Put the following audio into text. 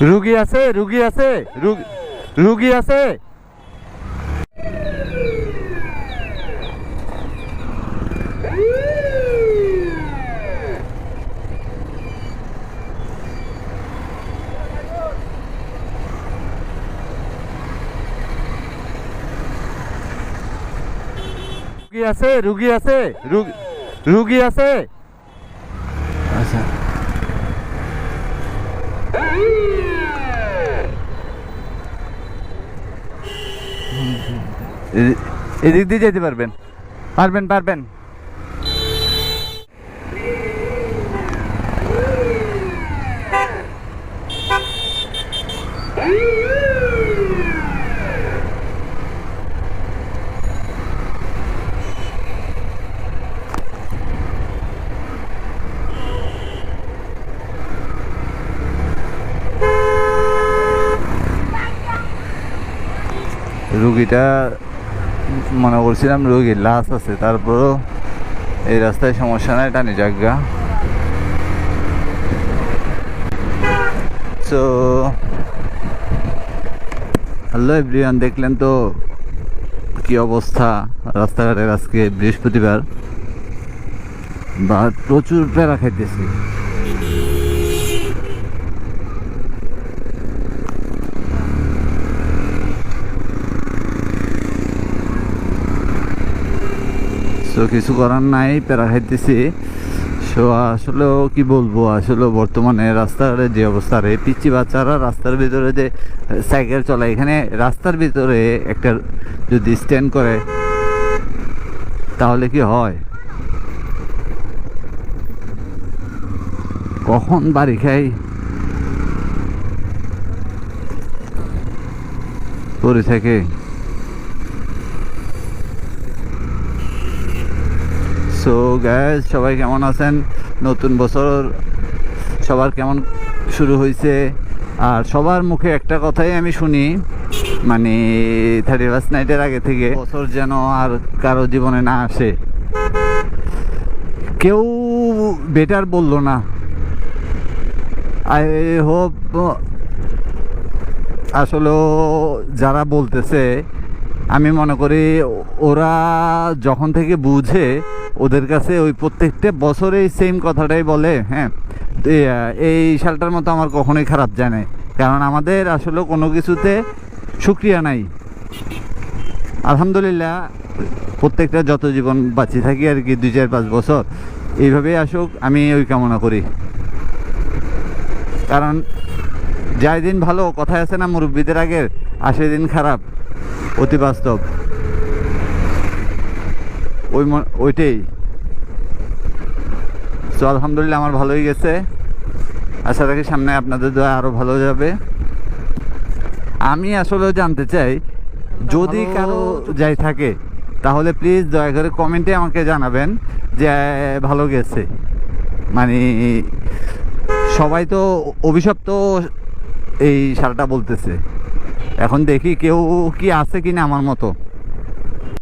রুগী আছে, রুগী আছে, রুগী আছে। রুগী আছে, রুগী আছে, রুগী আছে। আচ্ছা, এদিক দিয়ে যেতে পারবেন, পারবেন পারবেন। রুগীটা মনে করছিলাম রুগীর লাশ আছে, তারপরও এই রাস্তায় সমস্যা নাই, টানি জায়গা। সো হ্যালো এভরিওয়ান, দেখলেন তো কি অবস্থা রাস্তাঘাটের আজকে বৃহস্পতিবার। বা প্রচুর প্যারা খাইতেছি। তো কিছু করার নাই, প্যারা খাইতেছি। সো আসলেও কি বলবো, আসলে বর্তমানে রাস্তার যে অবস্থা, রে পিচ্ছি বাচ্চারা রাস্তার ভিতরে যে সাইকেল চলায়, এখানে রাস্তার ভিতরে একটা যদি স্ট্যান্ড করে তাহলে কি হয়? কখন বাড়ি খাই পড়ে থাকে। সো গ্যাস, সবাই কেমন আছেন? নতুন বছর সবার কেমন শুরু হয়েছে? আর সবার মুখে একটা কথাই আমি শুনি, মানে 31st নাইটের আগে থেকে বছর যেন আর কারো জীবনে না আসে। কেউ বেটার বললো না। আই হোপ আসলে যারা বলতেছে, আমি মনে করি ওরা যখন থেকে বুঝে, ওদের কাছে ওই প্রত্যেকটা বছরেই সেম কথাটাই বলে। হ্যাঁ, এই সালটার মতো আমার কখনোই খারাপ যায় না, কারণ আমাদের আসলে কোনো কিছুতে শুকরিয়া নাই। আলহামদুলিল্লাহ, প্রত্যেকটা যত জীবন বাঁচি থাকি আর কি, 2-4-5 বছর এইভাবেই আসুক, আমি ওই কামনা করি। কারণ যাই দিন ভালো, কথায় আছে না মুরব্বীদের আগের, আসে দিন খারাপ, অতি বাস্তব। ওইটাই। তো আলহামদুলিল্লাহ আমার ভালোই গেছে, আশা রাখি সামনে আপনাদের দোয়া আরও ভালো যাবে। আমি আসলে জানতে চাই, যদি কারো যাই থাকে তাহলে প্লিজ দয়া করে কমেন্টে আমাকে জানাবেন যে ভালো গেছে। মানে সবাই তো অভিশপ্ত এই সালটা বলতেছে, এখন দেখি কেউ কি আছে কিনা আমার মতো।